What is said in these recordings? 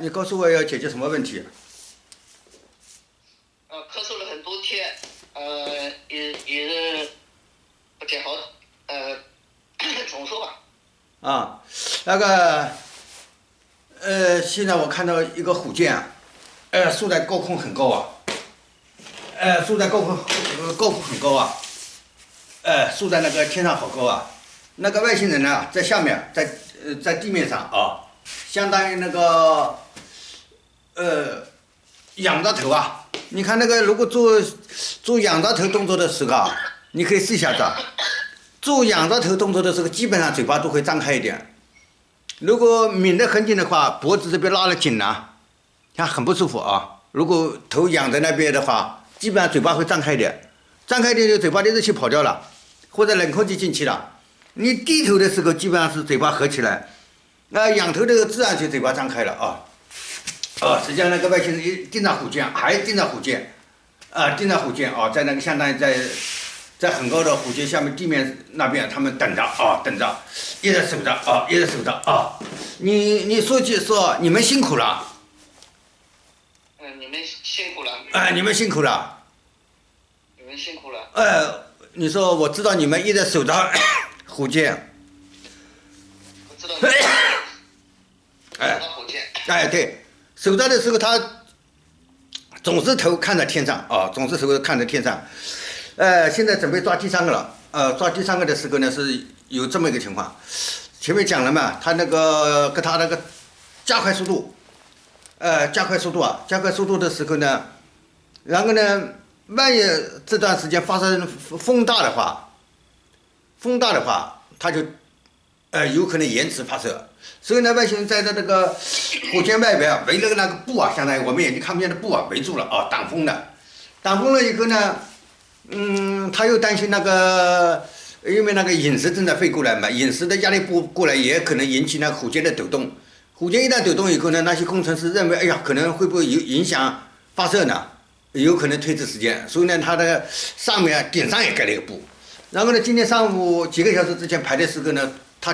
你告诉我要解决什么问题？咳嗽了很多天，也是不太好，总说吧。啊，那个，现在我看到一个虎剑，竖在高空很高啊，竖在高空很高啊，竖在那个天上好高啊。那个外星人呢，在下面，在地面上啊，相当于那个，仰着头啊。你看那个，如果做仰着头动作的时候啊，你可以试一下子啊。做仰着头动作的时候，基本上嘴巴都会张开一点。如果抿得很紧的话，脖子这边拉得紧了，看很不舒服啊。如果头仰在那边的话，基本上嘴巴会张开一点，张开一点就嘴巴的热气跑掉了，或者冷空气进去了。你低头的时候，基本上是嘴巴合起来，仰头的时候自然就嘴巴张开了啊。实际上那个外星人盯着虎剑，还盯着虎剑，盯着虎剑啊，在那个相当于在很高的虎剑下面地面那边，他们等着啊，等着，一直守着啊，一直守着啊。你说你们辛苦了。你们辛苦了。你们辛苦了。你们辛苦了。你说我知道你们一直守着虎剑。我知道你们守着虎剑。对，守着的时候他总是头看着天上啊，总是头看着天上。现在准备抓第三个了。抓第三个的时候呢，是有这么一个情况。前面讲了嘛，他那个跟他那个加快速度，加快速度的时候呢，然后呢，万一这段时间发生风大的话，他就有可能延迟发射。所以呢，外星人在那个火箭外边围了那个布啊，相当于我们眼睛看不见的布啊，围住了啊，挡风的。挡风了以后呢，他又担心那个，因为那个陨石正在飞过来嘛，陨石的压力波过来也可能引起那个火箭的抖动。火箭一旦抖动以后呢，那些工程师认为，哎呀，可能会不会影响发射呢？有可能推迟时间，所以呢，他的上面顶上也盖了一个布。然后呢，今天上午几个小时之前排的时候呢，他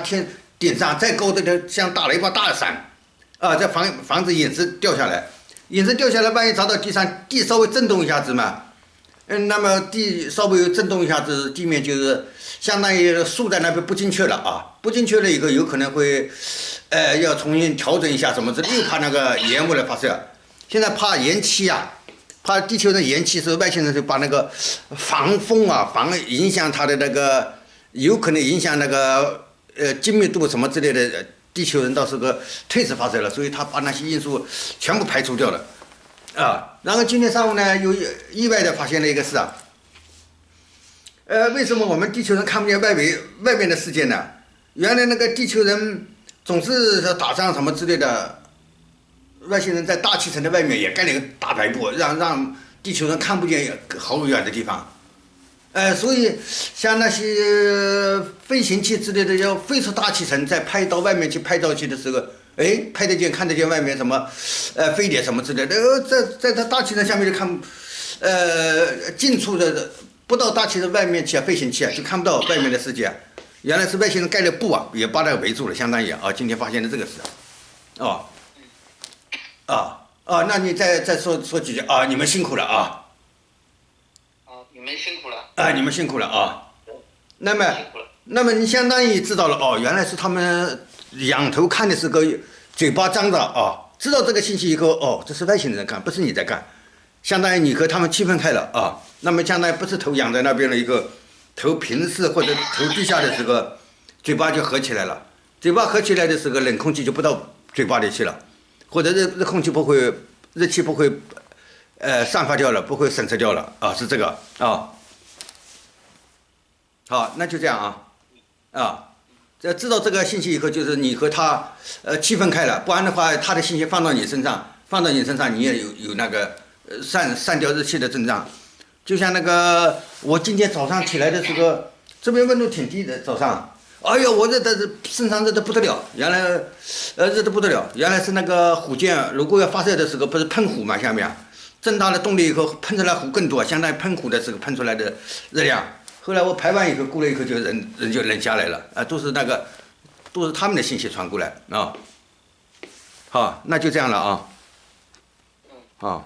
顶上再高的像打了一把大伞，在防止陨石掉下来。陨石掉下来，万一砸到地上，地稍微震动一下子嘛，那么地稍微震动一下子，地面就是相当于竖在那边不精确了啊，不精确了以后有可能会，要重新调整一下什么之类，又怕那个延误了发射。现在怕延期啊，怕地球人延期，所以外星人就把那个防风啊，防影响它的那个，有可能影响那个精密度什么之类的。地球人到时候推迟发射了，所以他把那些因素全部排除掉了，然后今天上午呢，又意外的发现了一个事啊，为什么我们地球人看不见外面的世界呢？原来那个地球人总是打仗什么之类的，外星人在大气层的外面也盖了一个大白布，让地球人看不见好远的地方。所以像那些飞行器之类的要飞出大气层，再拍到外面去拍照去的时候，拍得见看得见外面什么，飞碟什么之类的，在它大气层下面就看，近处的不到大气层外面去飞行器就看不到外面的世界。原来是外星人盖了布啊，也把它围住了，相当于今天发现的这个事那你再说几句啊，你们辛苦了啊。你们辛苦了。你们辛苦了啊。那么你相当于知道了原来是他们仰头看的时候，嘴巴张着知道这个信息以后这是外星人在干，不是你在干，相当于你和他们区分开了那么相当于不是头仰在那边的一个头平视或者头低下的时候，嘴巴就合起来了。嘴巴合起来的时候，冷空气就不到嘴巴里去了，或者热气不会散发掉了，不会损失掉了是这个好，那就这样知道这个信息以后，就是你和他区分开了，不然的话，他的信息放到你身上，你也有那个散掉热气的症状。就像那个我今天早上起来的时候，这边温度挺低的，早上，哎呦，我身上热得不得了，原来热得不得了，原来是那个火箭如果要发射的时候，不是喷火嘛，下面增大了动力以后喷出来火更多，相当于喷火的时候喷出来的热量。后来我排完以后，过了以后就人就冷下来了都是他们的信息传过来好。好，那就这样了啊。嗯。好。